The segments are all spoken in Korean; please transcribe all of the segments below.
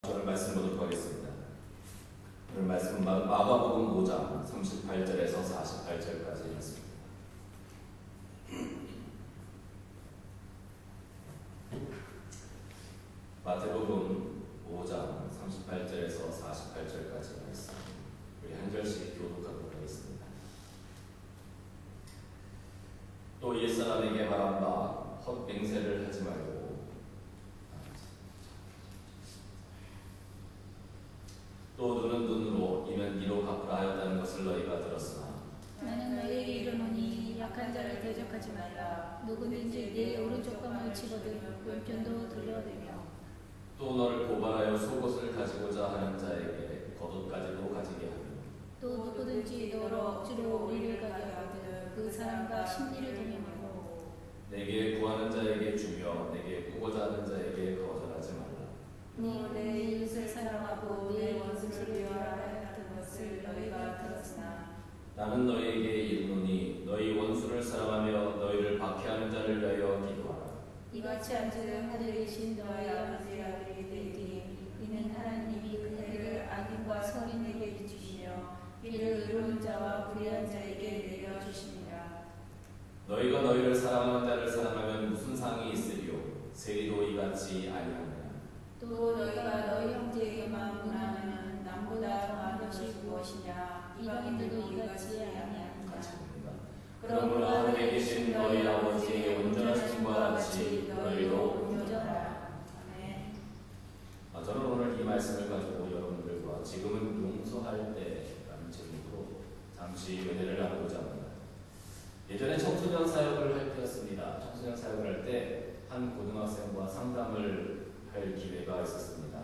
오늘 말씀 보도록 하겠습니다. 오늘 말씀은 마가복음 5장 38절에서 48절까지 있습니다. 마태복음 5장 38절에서 48절까지 말씀 우리 한 절씩 교독하도록 하겠습니다. 또 옛사람에게 말한 바 헛맹세를 하지 말고 또 눈은 눈으로 이면 이로 갚으라 하였다는 것을 너희가 들었으나 나는 너희에게 이르노니 약한 자를 대적하지 말라. 누구든지 네 오른쪽 뺨을 치거든 왼편도 돌려대며 또 너를 고발하여 속옷을 가지고자 하는 자에게 겉옷까지도 가지게 하며 또 누구든지 너로 억지로 우리를 가게 하거든 그 사람과 심리를 동행하고 내게 구하는 자에게 주며 내게 꾸고자 하는 자에게 거절하지 말라. 내 이웃을 사랑하고 내 원수를 미워하라 같은 것을 너희가 들었으나 나는 너희에게 이르노니 너희 원수를 사랑하며 너희를 박해하는 자를 위하여 기도하라. 이같이 한즉 하늘에 계신 너희 아버지의 아들이 되리니 이는 하나님이 그들을 악인과 선인에게 주시며 이를 이루는 자와 불의한 자에게 내려주십니다. 너희가 너희를 사랑하는 자를 사랑하면 무슨 상이 있으리요? 세리도 이같이 아니하느냐. 또 너희가 너희 형제에게만 문하면 남보다 더한 것이 무엇이냐. 이방인들도 이같이 아니하느냐. 그러므로 하늘에 계신 너희 아버지의 온전하심과 같이 너희도 온전하라. 아멘. 저는 오늘 이 말씀을 가지고 여러분들과 지금은 용서할 때라는 제목으로 잠시 은혜를 나누고자 합니다. 예전에 청소년 사역을 할 때였습니다. 청소년 사역을 할 때 한 고등학생과 상담을 할 기회가 있었습니다.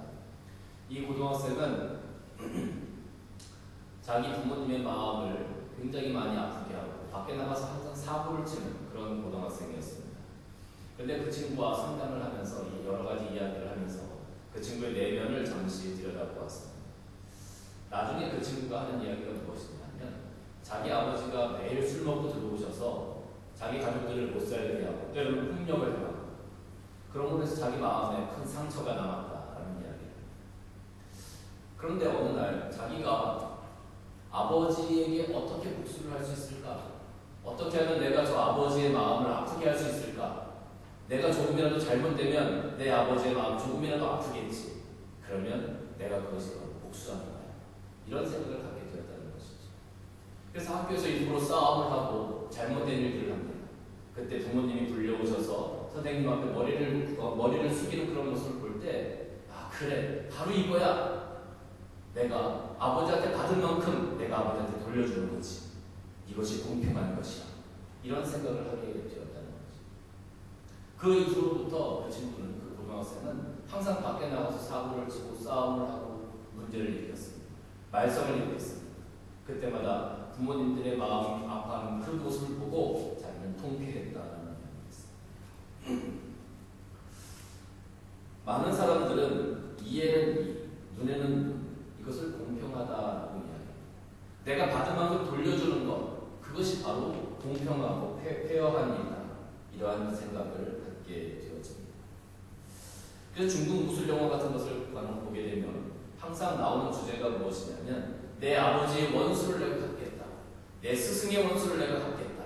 이 고등학생은 자기 부모님의 마음을 굉장히 많이 아프게 하고 밖에 나가서 항상 사고를 치는 그런 고등학생이었습니다. 그런데 그 친구와 상담을 하면서 여러 가지 이야기를 하면서 그 친구의 내면을 잠시 들여다보았습니다. 나중에 그 친구가 하는 이야기가 무엇이냐면 자기 아버지가 매일 술 먹고 들어오셔서 자기 가족들을 못 살게 하고 때로는 폭력을 하고 그런 것에서 자기 마음에 큰 상처가 남았다라는 이야기입니다. 그런데 어느 날 자기가 아버지에게 어떻게 복수를 할 수 있을까? 어떻게 하면 내가 저 아버지의 마음을 아프게 할 수 있을까? 내가 조금이라도 잘못되면 내 아버지의 마음 조금이라도 아프겠지. 그러면 내가 그것을 복수하는 거야. 이런 생각을 갖게 되었다는 것이죠. 그래서 학교에서 일부러 싸움을 하고 잘못된 일들을 합니다. 그때 부모님이 불려오셔서 선생님 앞에 머리를 숙이는 그런 모습을 볼 때 아 그래 바로 이거야. 내가 아버지한테 받은 만큼 내가 아버지한테 돌려주는 거지. 이것이 공평한 것이야. 이런 생각을 하게 되었다는 거지. 그 이후로부터 그 친구는, 그 고등학생은 항상 밖에 나가서 사고를 치고 싸움을 하고 문제를 일으켰습니다. 말썽을 일으켰습니다. 그때마다 부모님들의 마음이 아파하는 그 모습을 보고 자기는 통쾌했다는 이야기입니다. 많은 사람들은 이해는 이, 눈에는 눈, 이것을 공평하다고 이야기합니다. 내가 받은 만큼 돌려주는 것, 그것이 바로 공평하고 페어한 일이다. 이러한 생각을 갖게 되어집니다. 그래서 중국 무술 영화 같은 것을 보게 되면 항상 나오는 주제가 무엇이냐면 내 아버지의 원수를 내가 갚겠다. 내 스승의 원수를 내가 갚겠다.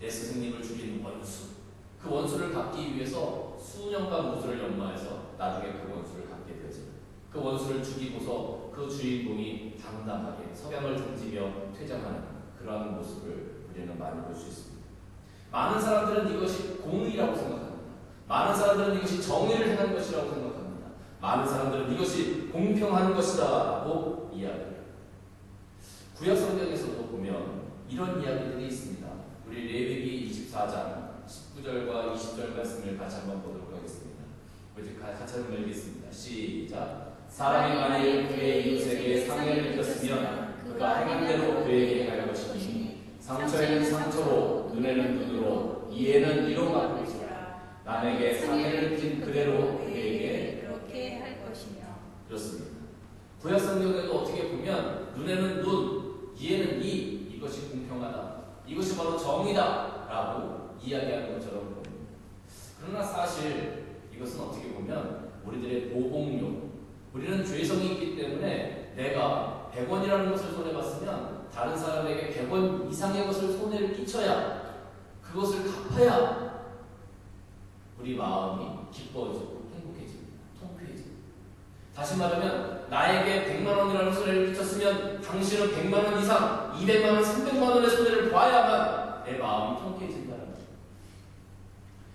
내 스승님을 죽인 원수. 그 원수를 갚기 위해서 수년간 무술을 연마해서 나중에 그 원수를 갚게 되어집니다. 그 원수를 죽이고서 그 주인공이 당당하게 석양을 등지며 퇴장하는 그러한 모습을 우리는 많이 볼 수 있습니다. 많은 사람들은 이것이 공의라고 생각합니다. 많은 사람들은 이것이 정의를 행한 것이라고 생각합니다. 많은 사람들은 이것이 공평한 것이다라고 이야기합니다. 구약 성경에서도 보면 이런 이야기들이 있습니다. 우리 레위기 24장 19절과 20절 말씀을 같이 한번 보도록 하겠습니다. 우리 같이 한번 읽겠습니다. 시작. 사람이 만일 그의 이웃에게 상해를 입혔으면 그가 행한 대로 그에게 할 것이니 상처에는 상처로 눈에는 눈으로 이에는 이로 갚을지라. 남에게 상해를 입힌 그대로 그에게 그렇게 할 것이며. 그렇습니다. 구약 성경에도 어떻게 보면 눈에는 눈, 이에는 이, 이것이 공평하다. 이것이 바로 정의다 라고 이야기하는 것처럼 보입니다. 그러나 사실 이것은 어떻게 보면 우리들의 보복용, 우리는 죄성이 있기 때문에 내가 100원이라는 것을 손해봤으면 다른 사람에게 100원 이상의 것을 손해를 끼쳐야, 그것을 갚아야 우리 마음이 기뻐지고 행복해집니다. 통쾌해집니다. 다시 말하면 나에게 100만 원이라는 손해를 끼쳤으면 당신은 100만 원 이상, 200만 원, 300만 원의 손해를 봐야만 내 마음이 통쾌해진다는 거죠.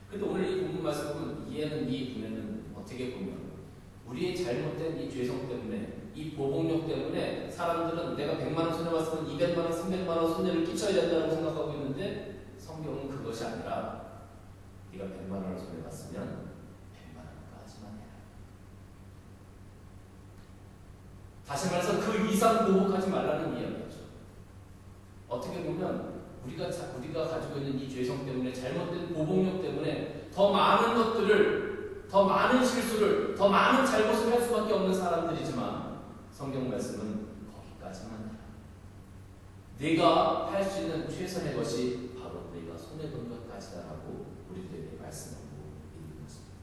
그런데 오늘 이 본문 말씀은 이해는 이 분에는 어떻게 보면 우리의 잘못된 이 죄성 때문에, 이 보복력 때문에 사람들은 내가 100만 원 손해봤으면 200만 원, 300만 원 손해를 끼쳐야 된다고 생각하고 있는데 성경은 그것이 아니라 네가 100만 원을 손해봤으면 100만 원까지만 해라. 다시 말해서 그 이상 보복하지 말라는 이야기죠. 어떻게 보면 우리가 가지고 있는 이 죄성 때문에, 잘못된 보복력 때문에 더 많은 것들을, 더 많은 실수를, 더 많은 잘못을 할 수밖에 없는 사람들이지만 성경 말씀은 거기까지만 해라. 네가 할 수 있는 최선의 것이 바로 네가 손해본 것까지다라고 우리들에게 말씀하고 있는 것입니다.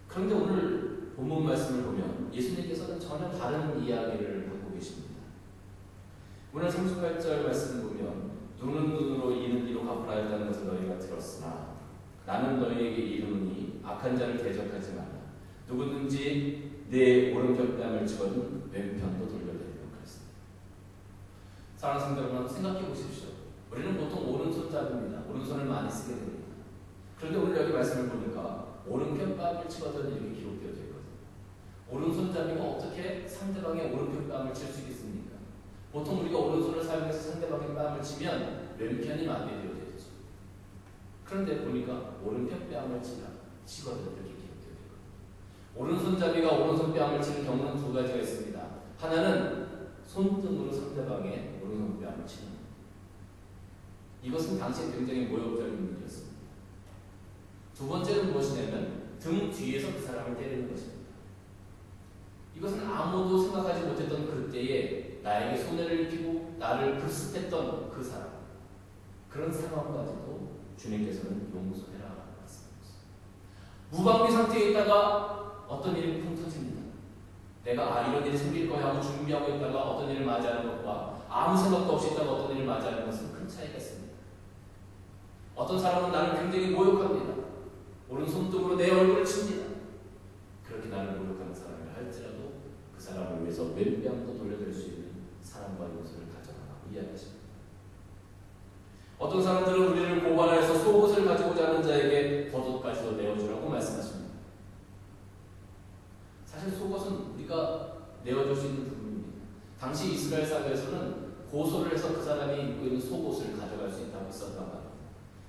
그런데 오늘 본문 말씀을 보면 예수님께서는 전혀 다른 이야기를 하고 계십니다. 오늘 38절 말씀을 보면 눈은 눈으로 이는 이로 갚으라 했다는 것을 너희가 들었으나 나는 너희에게 이르노니 악한 자를 대적하지 말라. 누구든지 내 오른편 뺨을 치거든 왼편도 돌려드리도록 하였습니다. 사랑하는 성도 여러분, 생각해 보십시오. 우리는 보통 오른손잡이입니다. 오른손을 많이 쓰게 됩니다. 그런데 오늘 여기 말씀을 보니까 오른편 뺨을 치거든 이렇게 기록되어져 있거든요. 오른손잡이가 어떻게 상대방의 오른편 뺨을 칠 수 있겠습니까? 보통 우리가 오른손을 사용해서 상대방의 뺨을 치면 왼편이 마비되어져 있죠. 그런데 보니까 오른편 뺨을 치거든 이렇게 기록되어 있거든요. 오른손잡이가 오른손 뺨을 치는 경우는 두 가지가 있습니다. 하나는 손등으로 상대방의 오른손 뺨을 치는 것. 이것은 당시에 굉장히 모욕적인 일이었습니다. 두 번째는 무엇이냐면 등 뒤에서 그 사람을 때리는 것입니다. 이것은 아무도 생각하지 못했던 그때에 나에게 손해를 입히고 나를 불습했던 그 사람, 그런 상황까지도 주님께서는 용서해라 말씀하셨습니다. 무방비 상태에 있다가 어떤 일이 쿵 터집니다. 내가 이런 일이 생길 거야 하고 준비하고 있다가 어떤 일을 맞이하는 것과 아무 생각도 없이 있다가 어떤 일을 맞이하는 것은 큰 차이가 있습니다. 어떤 사람은 나를 굉장히 모욕합니다. 오른손등으로 내 얼굴을 칩니다. 그렇게 나를 모욕하는 사람을 할지라도 그 사람을 위해서 왼뺨도 돌려드릴 수 있는 사랑과 용서를 가져가라고 이야기하십니다. 어떤 사람들은 우리를 고발해서 속옷을 가지고자 하는 자에게 겉옷까지도 내어주라고 말씀하십니다. 사실 속옷은 우리가 내어줄 수 있는 부분입니다. 당시 이스라엘 사회에서는 고소를 해서 그 사람이 입고 있는 속옷을 가져갈 수 있다고 했었단 말입니다.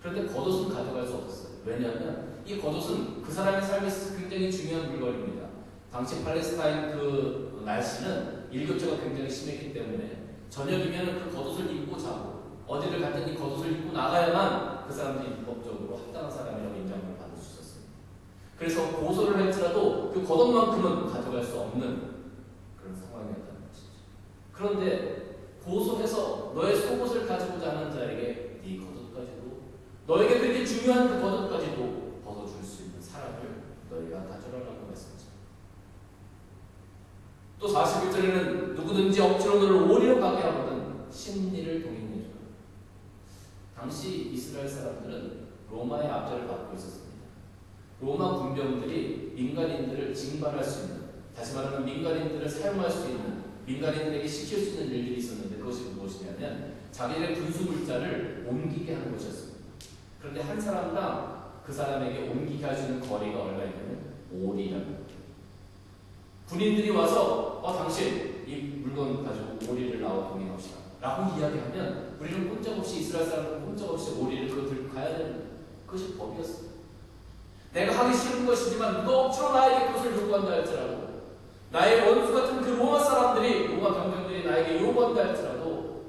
그런데 겉옷은 가져갈 수 없었어요. 왜냐하면 이 겉옷은 그 사람의 삶에 있어서 굉장히 중요한 물건입니다. 당시 팔레스타인 그 날씨는 일교차가 굉장히 심했기 때문에 저녁이면 그 겉옷을 입고 자고 어디를 갔든 이 겉옷을 입고 나가야만 그 사람들이 율법적으로 합당한 사람이라고 인정을 받을 수 있었습니다. 그래서 고소를 할지라도 그 겉옷만큼은 가져갈 수 없는 그런 상황이었다는 것이죠. 그런데 고소해서 너의 속옷을 가지고자 하는 자에게 네 겉옷까지도, 너에게 그렇게 중요한 그 겉옷까지도 벗어줄 수 있는 사람을 너희가 가져라라고 말씀하십니다. 또 41절에는 누구든지 억지로 너를 오리로 가게 하거든 심리를 동행해주라. 당시 이스라엘 사람들은 로마의 압제를 받고 있었습니다. 로마 군병들이 민간인들을 징발할 수 있는, 다시 말하면 민간인들을 사용할 수 있는, 민간인들에게 시킬 수 있는 일들이 있었는데 그것이 무엇이냐면 자기들의 군수물자를 옮기게 하는 것이었습니다. 그런데 한 사람당 그 사람에게 옮기게 할 수 있는 거리가 얼마냐면 5리라는 군인들이 와서 당신 이 물건 가지고 오리를 나와 동행합시다 라고 이야기하면 우리는 꼼짝없이, 이스라엘 사람들은 꼼짝없이 오리를 그거 들고 가야 되는 거예요. 그것이 법이었어요. 내가 하기 싫은 것이지만 누가 억지로 나에게 그것을 요구한다 할지라도, 나의 원수 같은 그 로마 사람들이, 로마 병병들이 나에게 요구한다 할지라도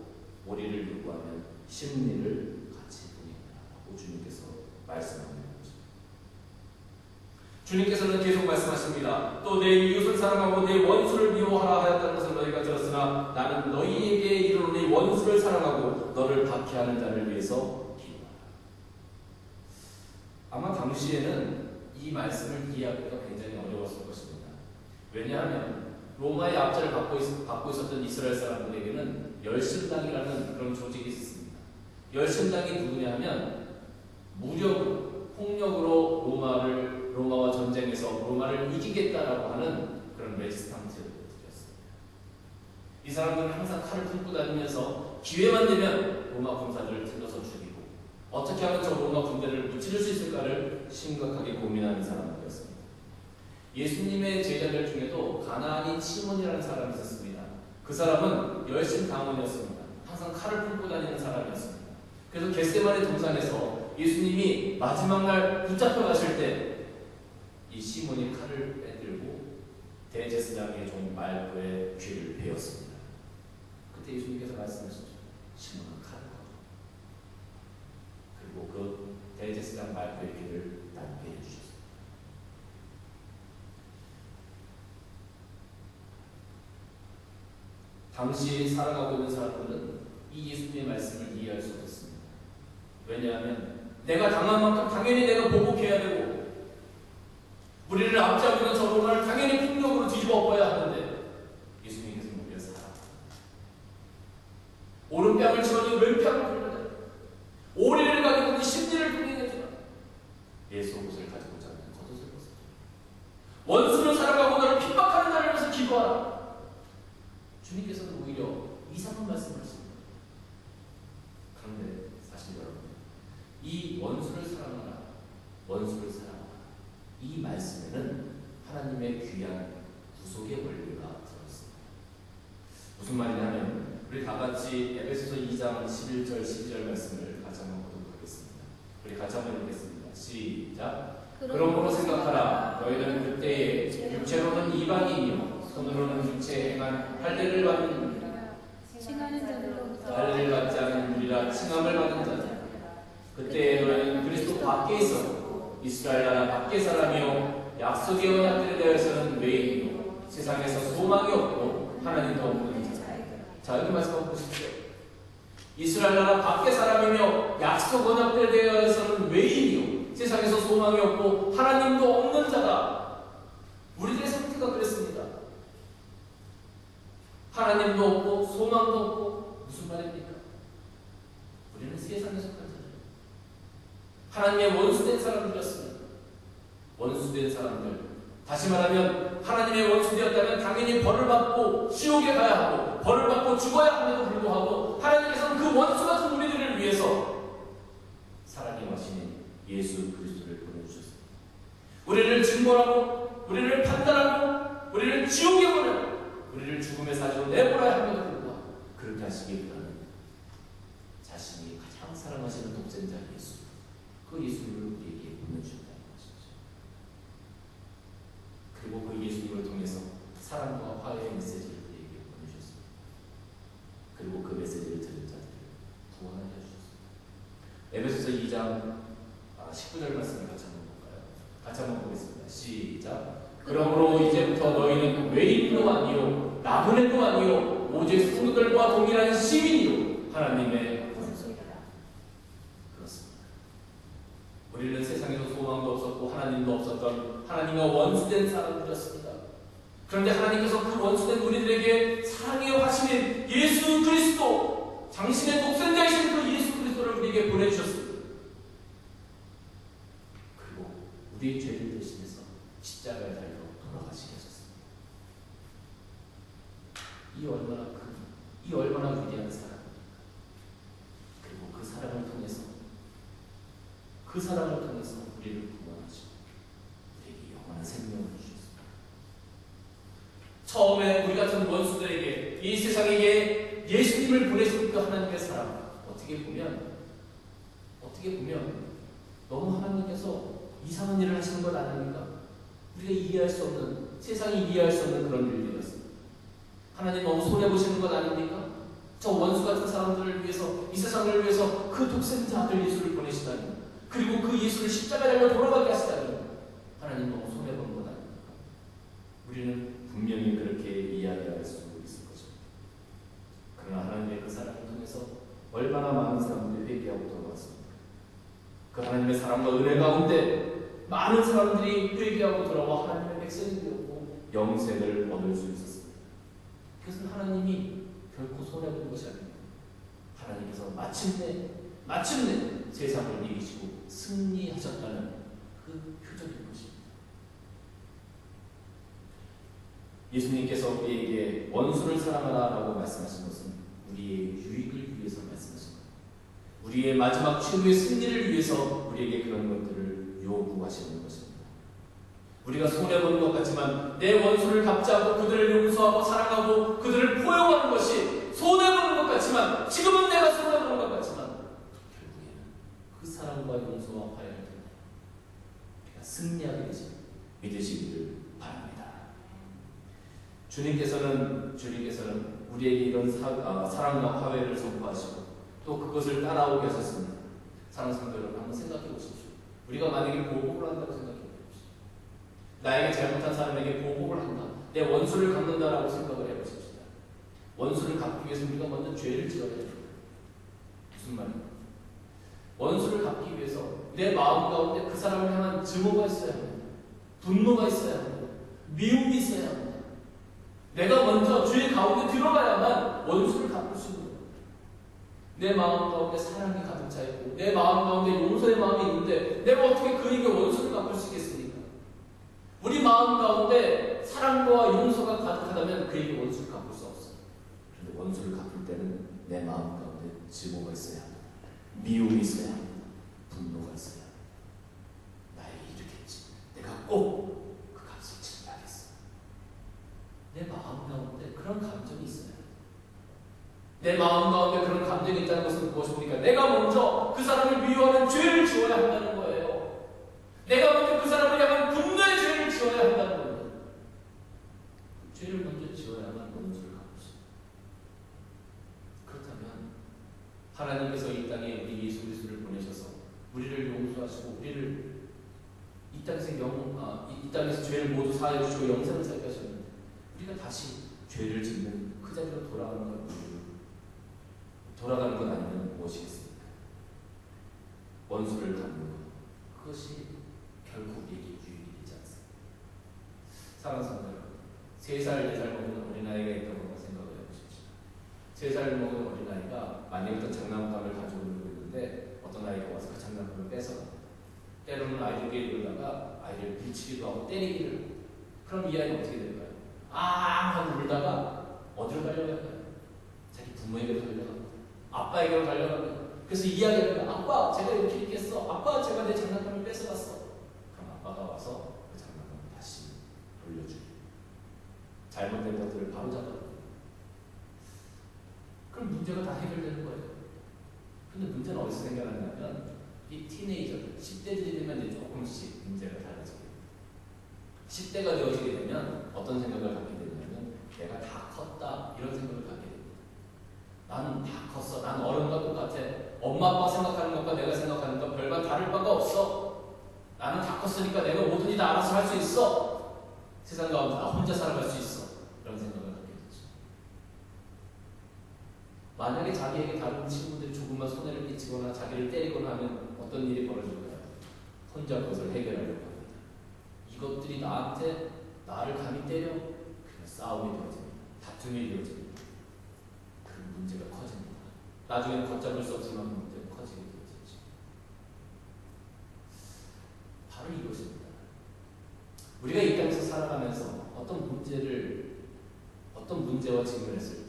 오리를 요구하면 심리를 같이 동행하라고 주님께서 말씀합니다. 주님께서는 계속 말씀하십니다. 또 내 이웃을 사랑하고 내 원수를 미워하라 하였다는 것을 너희가 들었으나 나는 너희에게 이르노니 원수를 사랑하고 너를 박해하는 자를 위해서 기도하라. 아마 당시에는 이 말씀을 이해하기가 굉장히 굉장히 어려웠을 것입니다. 왜냐하면 로마의 압제를 받고 있었던 이스라엘 사람들에게는 열심당이라는 그런 조직이 있었습니다. 열심당이 누구냐 하면 무력으로, 폭력으로 로마와 전쟁에서 로마를 이기겠다라고 하는 그런 레지스탕트였습니다. 이 사람들은 항상 칼을 품고 다니면서 기회만 되면 로마 군사들을 찔러서 죽이고 어떻게 하면 저 로마 군대를 무찌를 수 있을까를 심각하게 고민하는 사람들이었습니다. 예수님의 제자들 중에도 가나안인 시몬이라는 사람이 있었습니다. 그 사람은 열심당원이었습니다. 항상 칼을 품고 다니는 사람이었습니다. 그래서 겟세마네 동산에서 예수님이 마지막 날 붙잡혀 가실 때 이 시몬이 칼을 빼들고 대제사장의 종 말고의 귀를 베었습니다. 그때 예수님께서 말씀하셨죠. 시몬아, 칼을 꺼. 그리고 그 대제사장 말고의 귀를 낫게 해주셨습니다. 당시 살아가고 있는 사람들은 이 예수님의 말씀을 이해할 수 없었습니다. 왜냐하면 내가 당한 만큼 당연히 내가 보복해야 되고 우리를 압제하고 있는 저 로마를 당연히 폭력으로 뒤집어 엎어야 하는데 예수님께서 우리가 살아 오른 뺨을 치더니 왼뺨을 돌려내 오리를 가지고 심리를 동행해주라 내 속옷을 가지고 자는 겉옷을 벗어줘 원수를 사랑하고 너를 핍박하는 자를 위해서 기도하라. 주님께서는 오히려 이상한 말씀을 하십니다. 그런데 사실 여러분 이 원수를 사랑하라 원수를 사랑하라 이 말씀에는 하나님의 귀한 구속의 원리가 들어있습니다. 무슨 말이냐면 우리 다 같이 에베소서 2장 11절 12절 말씀을 같이 한번 보도록 하겠습니다. 우리 같이 한번 읽겠습니다. 시작. 그러므로 생각하라. 너희는 그때에 육체로는 이방인이요 손으로는 육체에 행한 할례를 받는 우리라 칭하는 자들로부터 할례를 받지 않은 우리라 칭함을 받은 자들. 그때에 너희는 그리스도 밖에 있었고 이스라엘 나라 밖의 사람이요 약속의 언약들에 대해서는 외인이요 세상에서 소망이 없고 하나님도 없는 자. 자, 여기 말씀 한번 보십시오. 이스라엘 나라 밖의 사람이며 약속 언약들에 대해서는 외인이요 세상에서 소망이 없고 하나님도 없는 자다. 우리들의 상태가 그랬습니다. 하나님도 없고 소망도 없고 무슨 말입니까? 우리는 세상에 속한 자들. 하나님의 원수된 사람들이었습니다. 원수된 사람들. 다시 말하면 하나님의 원수되었다면 당연히 벌을 받고 지옥에 가야 하고 벌을 받고 죽어야 함에도 불구하고 하나님께서는 그 원수 같은 우리들을 위해서 살아계신 예수 그리스도를 보내주셨습니다. 우리를 징벌하고 우리를 판단하고 우리를 지옥에 보내고 우리를 죽음의 사지로 내보내야 함에도 불구하고 그렇게 하시기보다는 자신이 가장 사랑하시는 독생자 예수 그 예수님을 우리에게 보내주셨다는 것이죠. 그리고 그 예수님을 통해서 사랑과 화해의 메시지를 우리에게 보내주셨습니다. 그리고 그 메시지를 들은 자들을 구원하게 해주셨습니다. 에베소서 2장 19절 말씀을 같이 한번 볼까요? 같이 한번 보겠습니다. 시작. 그러므로 이제부터 너희는 외인도 아니요 나그네도 아니요 오직 성도들과 동일한 시민이요 하나님의 권속이라. 그렇습니다. 우리는 세상에서 소망도 없었고 하나님도 없었던 하나님과 원수된 사람들이었습니다. 그런데 하나님께서 그 원수된 우리들에게 사랑의 화신인 예수 그리스도 당신의 독생자이신 그 예수 그리스도를 우리에게 보내주셨습니다. 그리고 우리의 죄를 대신해서 십자가에 달려 돌아가시게 하셨습니다. 이 얼마나 큰, 이 얼마나 위대한 사랑입니까? 그리고 그 사랑을 통해서 우리를 구원하시고 우리에게 영원한 생명을 주셨습니다. 처음에 우리 같은 원수들에게 이 세상에게 예수님을 보내신 그 하나님의 사랑 어떻게 보면 너무 하나님께서 이상한 일을 하시는 것 아닙니까? 우리가 이해할 수 없는, 세상이 이해할 수 없는 그런 일들이었습니다. 하나님 너무 손해보시는 것 아닙니까? 저 원수 같은 사람들을 위해서, 이 세상을 위해서 그 독생자 아들 예수를 보내시다니, 그리고 그 예수를 십자가에 달려 돌아가게 하시다니 하나님 너무 손해보는 것 아닙니까? 우리는 분명히 그렇게 이야기할 수 있을 것입니다. 그러나 하나님의 그 사랑을 통해서 얼마나 많은 사람들이 회개하고 돌아왔습니까? 그 하나님의 사랑과 은혜 가운데 많은 사람들이 회개하고 돌아와 하나님에게 백성이 되었고 영생을 얻을 수 있었습니다. 그것은 하나님이 결코 손해본 것이 아닙니다. 하나님께서 마침내 세상을 이기시고 승리하셨다는 그 표적인 것입니다. 예수님께서 우리에게 원수를 사랑하라라고 말씀하신 것은 우리의 유익을 위해서 말씀하신 겁니다. 우리의 마지막 최후의 승리를 위해서 우리에게 그런 것들을 요구하시는 것입니다. 우리가 손해보는 것 같지만 내 원수를 갚지 않고 그들을 용서하고 사랑하고 그들을 포용하는 것이 손해보는 것 같지만, 지금은 내가 손해보는 것 같지만 결국에는 그 사랑과 용서와 화해를 통해 우리가 승리하게 되지 믿으시기를 바랍니다. 주님께서는 우리에게 이런 사랑과 화해를 선포하시고 또 그것을 따라오게 하셨습니다. 사랑하는 성도 여러분, 한번 생각해 보십시오. 우리가 만약에 보복을 한다고 생각해 보십시오. 나에게 잘못한 사람에게 보복을 한다, 내 원수를 갚는다라고 생각을 해보십시오. 원수를 갚기 위해서 우리가 먼저 죄를 지어야 됩니다. 무슨 말입니까? 원수를 갚기 위해서 내 마음 가운데 그 사람을 향한 증오가 있어야 합니다. 분노가 있어야 합니다. 미움이 있어야 합니다. 내가 먼저 죄 가운데 들어가야만 원수를 갚을 수 있는 거예요. 내 마음 가운데 사랑이 가득 차 있고 내 마음 가운데 용서의 마음이 있는데 내가 어떻게 그에게 원수를 갚을 수 있겠습니까? 우리 마음 가운데 사랑과 용서가 가득하다면 그에게 원수를 갚을 수 없어요. 그런데 원수를 갚을 때는 내 마음 가운데 증오가 있어야 합니다. 미움이 있어야 합니다. 분노가 있어야 합니다. 나에게 이렇게 했지, 내가 꼭 그 값을 치러야겠어. 내 마음 가운데 그런 감정이 있어요. 내 마음 가운데 그런 감정이 있다는 것은 무엇입니까? 내가 먼저 그 사람을 미워하는 죄를 지어야 한다는 거예요. 내가 먼저 그 사람을 향한 분노의 죄를 지어야 한다는 거예요. 그 죄를 먼저 지어야만 원수를 갚을 수 있어요. 그렇다면 하나님께서 이 땅에 우리 예수 그리스도를 보내셔서 우리를 용서하시고 우리를 이 땅에서 죄를 모두 사하여 주시고 영생을 살게 하셨는데 우리가 다시 죄를 짓는 그 자리로 돌아가는 것 아니면 무엇이겠습니까? 원수를 갚는 것, 그것이 결국 우리에게 유익이 되지 않습니다. 사랑하는 성도 여러분, 3살, 4살 먹은 어린아이가 있다고 생각을 해보십시오. 3살 먹은 어린아이가 만약에 어떤 장난감을 가지고 놀고 있는데 어떤 아이가 와서 그 장난감을 뺏어가, 때로는 아이들에게 이러다가 아이를 밀치기도 하고 때리기를, 그럼 이 아이는 어떻게 될까요? 하고 울다가 어디로 달려갈까요? 자기 부모에게 달려갑니다. 아빠에게로 달려갑니다. 그래서 이야기합니다. 아빠, 제가 이렇게 했어. 아빠, 제가 내 장난감을 뺏어갔어. 그럼 아빠가 와서 그 장난감을 다시 돌려주고 잘못된 것들을 바로 잡아줍니다. 그럼 문제가 다 해결되는 거예요. 근데 문제는 어디서 생겨났냐면 이 티네이저들, 10대들이 되면 이제 조금씩 문제가 달라지게 됩니다. 10대가 되어지게 되면 어떤 생각을 갖게 되냐면 내가 다 컸다, 이런 생각을 갖게 됩니다. 나는 다 컸어. 나는 어른과 똑같아. 엄마 아빠 생각하는 것과 내가 생각하는 것 별반 다를 바가 없어. 나는 다 컸으니까 내가 뭐든지 다 알아서 할 수 있어. 세상 가운데 나 혼자 살아갈 수 있어. 이런 생각을 갖게 되죠. 만약에 자기에게 다른 친구들이 조금만 손해를 끼치거나 자기를 때리거나 하면 어떤 일이 벌어질까요? 혼자 그것을 해결하려고 합니다. 이것들이 나를 감히 때려? 그냥 싸움이 되어집니다. 다툼이 되어집니다. 문제가 커집니다. 나중에는 걷잡을 수 없지만 문제가 커지게 되어지죠. 바로 이것입니다. 우리가 이 땅에서 살아가면서 어떤 문제와 직면했을 때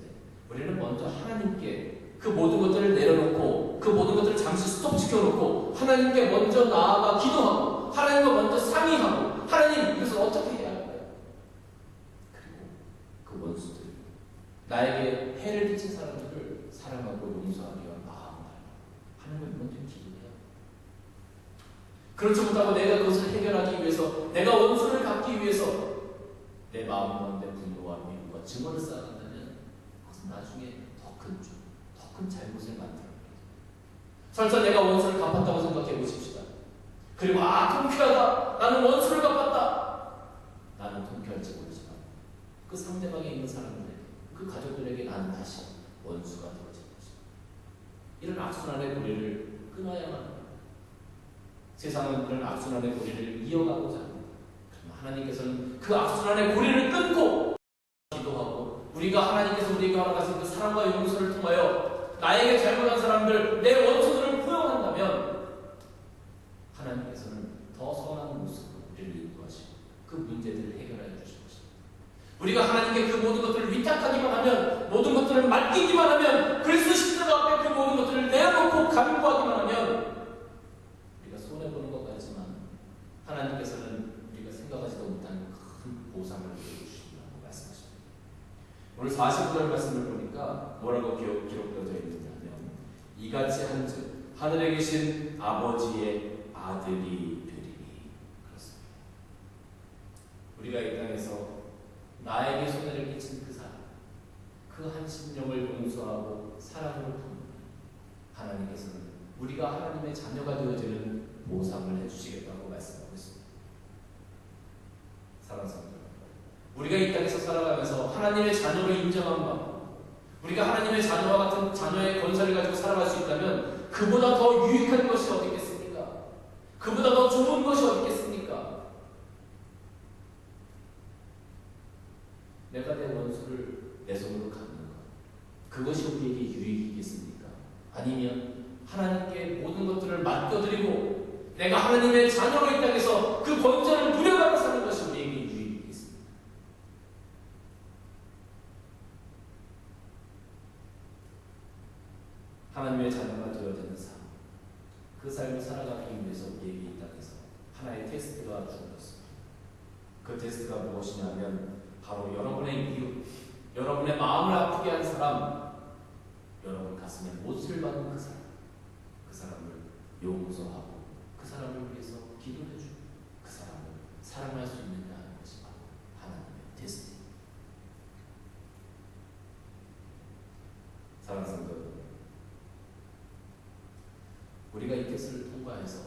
우리는 먼저 하나님께 그 모든 것들을 내려놓고 그 모든 것들을 잠시 스톱시켜놓고 하나님께 먼저 나아가 기도하고 하나님과 먼저 상의하고 하나님, 이것을 어떻게 해야 할까요? 그리고 그 원수들, 나에게 해를 끼친 사람들을 사랑하고 용서하기 위한 마음을 하나님을 먼저 기도해요. 그렇지 못하고 내가 그것을 해결하기 위해서, 내가 원수를 갚기 위해서 내 마음 가운데 분노와 미움과 증오를 쌓아간다면 그것은 나중에 더 큰 잘못을 만들어요. 설사 내가 원수를 갚았다고 생각해 보십시다. 그리고 통쾌하다, 나는 원수를 갚았다, 나는 통쾌할지 모르지만 그 상대방에 있는 사람들에게, 그 가족들에게 나는 다시 원수가 되어진 것입니다. 이런 악순환의 고리를 끊어야만 합니다. 세상은 이런 악순환의 고리를 이어가고자 합니다. 그러나 하나님께서는 그 악순환의 고리를 끊고 기도하고 우리가 하나님께서 우리에게 허락하신 그 사랑과 용서를 통하여 나에게 잘못한 사람들, 내 원수들을 포용한다면 하나님께서는 더 선한 모습으로 우리를 인도하시고 그 문제들을 해결해 주실 것입니다. 우리가 하나님께 그 모든 것들을 위탁하기만 하면, 모든 것들을 맡기기만 하면, 그리스도 십자가 앞에 그 모든 것들을 내어놓고 간구하기만 하면 우리가 손해보는 것 같지만 하나님께서는 우리가 생각하지도 못한 큰 보상을 주신다고 말씀하십니다. 오늘 49절 말씀을 보니까 뭐라고 기록되어져 있느냐면 이같이 한즉 하늘에 계신 아버지의 아들이 되리니. 그렇습니다. 우리가 이 땅에서 나에게 손해를 끼친 그 사람, 그 한 심령을 용서하고 사랑으로 돕는 하나님께서는 우리가 하나님의 자녀가 되어지는 보상을 해주시겠다고 말씀하고 있습니다. 사랑하는 성도, 우리가 이 땅에서 살아가면서 하나님의 자녀로 인정함과 우리가 하나님의 자녀와 같은 자녀의 권세를 가지고 살아갈 수 있다면 그보다 더 유익한 것이 어디 있겠습니까? 그보다 더 좋은 것이 어디 있겠습니까? 내가 내 원수를 내 손으로 갚는 것, 그것이 우리에게 유익이겠습니까? 아니면 하나님께 모든 것들을 맡겨드리고 내가 하나님의 자녀로 이 땅에서 그 권세를 누려가며 사는 것이 우리에게 유익이겠습니까? 하나님의 자녀가 되어야 되는 삶, 그 삶을 살아가기 위해서 우리에게 이 땅에서 하나의 테스트가 주어졌습니다. 그 테스트가 무엇이냐면 바로 여러분의 이웃, 여러분의 마음을 아프게 한 사람, 여러분 가슴에 못을 박은 그 사람, 그 사람을 용서하고 그 사람을 위해서 기도해주고 그 사람을 사랑할 수 있느냐 하는 것이 바로 하나님의 테스트입니다. 사랑하는 성도 여러분, 우리가 이 테스트를 통과해서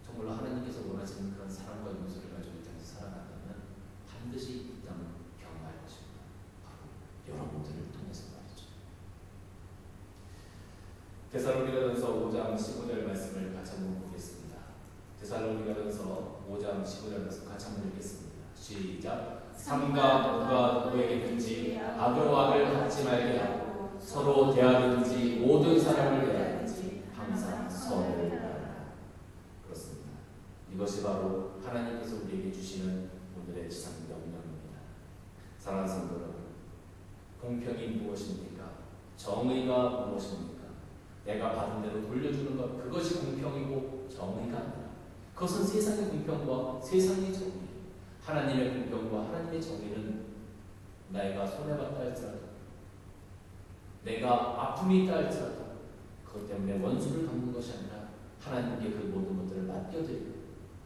정말로 하나님께서 원하시는 그런 사랑과 용서를 가지고 이 땅에서 살아간다면 반드시 이 땅을 경험할 것입니다. 바로 여러분들을 통해서 말이죠. 데살로니가전서 5장 15절 말씀을 같이 한번 보겠습니다. 데살로니가전서 5장 15절 말씀 같이 한번 읽겠습니다. 시작. 삼가 누가 누구에게든지 악으로 악을 갚지 말게 하고 서로 대하든지 모든 사람을 대하든지 항상 선을 바라라. 그렇습니다. 이것이 바로 하나님께서 우리에게 주시는 오늘의 지상 명령입니다. 사랑하는 성도 여러분, 공평이 무엇입니까? 정의가 무엇입니까? 내가 받은 대로 돌려주는 것, 그것이 공평이고 정의가 아니라 그것은 세상의 공평과 세상의 정의, 하나님의 공평과 하나님의 정의는 내가 손해봤다 할지라도, 내가 아픔이 있다 할지라도 그것 때문에 원수를 갚는 것이 아니라 하나님께 그 모든 것들을 맡겨드리고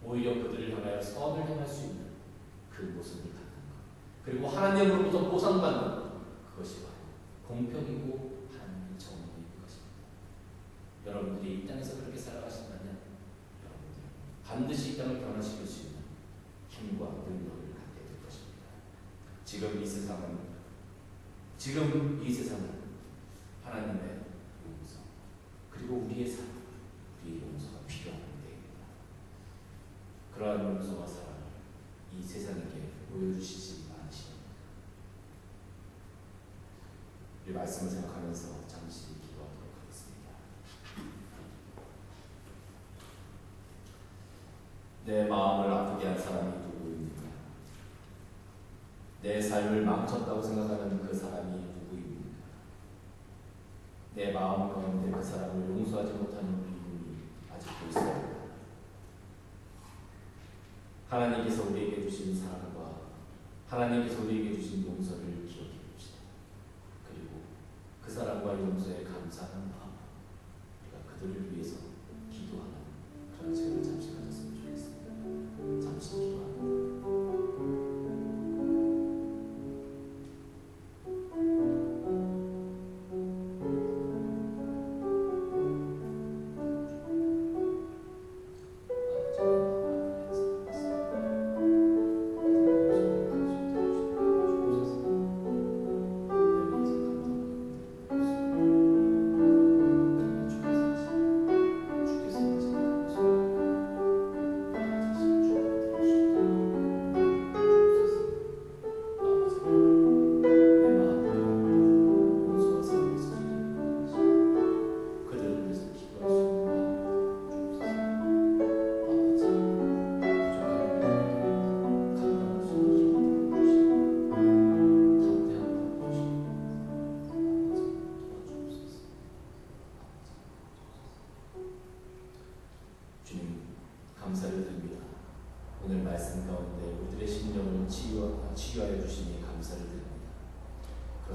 오히려 그들을 향하여 선을 행할 수 있는 그 모습을 갖는 것, 그리고 하나님으로부터 보상받는 것, 그것이 바로 공평이고 하나님의 정의인 것입니다. 여러분들이 이 땅에서 그렇게 살아가신다면 여러분들 반드시 이 땅을 변화시킬 수 있는 힘과 능력을 갖게 될 것입니다. 지금 이 세상은 하나님의 용서, 그리고 우리의 사랑, 우리의 용서가 필요한 때입니다. 그러한 용서와 사랑을 이 세상에게 보여주시지 않으십니까? 이 말씀을 생각하면서 잠시 기도하도록 하겠습니다. 내 마음을 아프게 한 사람이 누구입니까? 내 삶을 망쳤다고 생각하는 그 사람이 누구입니까? 내 마음 가운데 그 사람을 용서하지 못하는 미움이 아직도 있습니다. 하나님께서 우리에게 주신 사랑과 하나님께서 우리에게 주신 용서를 기억해 봅시다. 그리고 그 사랑과 용서에 감사하는 마음, 우리가 그들을 위해서 기도하는 그런 시간을 잠시 가졌으면 좋겠습니다. 잠시 기도합니다.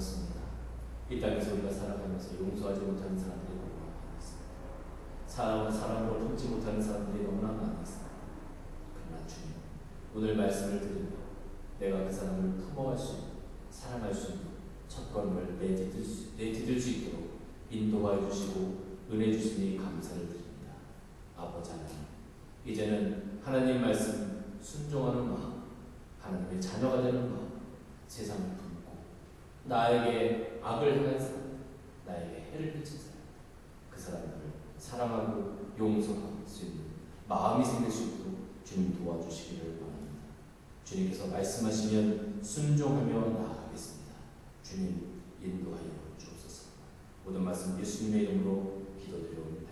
그렇습니다. 이 땅에서 우리가 살아가면서 용서하지 못하는 사람들이 너무나 많이 있습니다. 사랑으로 품지 못하는 사람들이 너무나 많이 있습니다. 그러나 주님, 오늘 말씀을 들으며 내가 그 사람을 품어갈 수 있고 사랑할 수 있는 첫 걸음을 내디딜 수 있도록 인도하여 주시고 은혜 주시니 감사를 드립니다. 아버지 하나님, 이제는 하나님 말씀 순종하는 마음, 하나님의 자녀가 되는 마음, 세상을 품고 나에게 악을 행한 사람, 나에게 해를 끼친 사람, 그 사람들을 사랑하고 용서할 수 있는 마음이 생길 수 있도록 주님 도와주시기를 바랍니다. 주님께서 말씀하시면 순종하며 나아가겠습니다. 주님 인도하여 주옵소서. 모든 말씀 예수님의 이름으로 기도드려옵니다.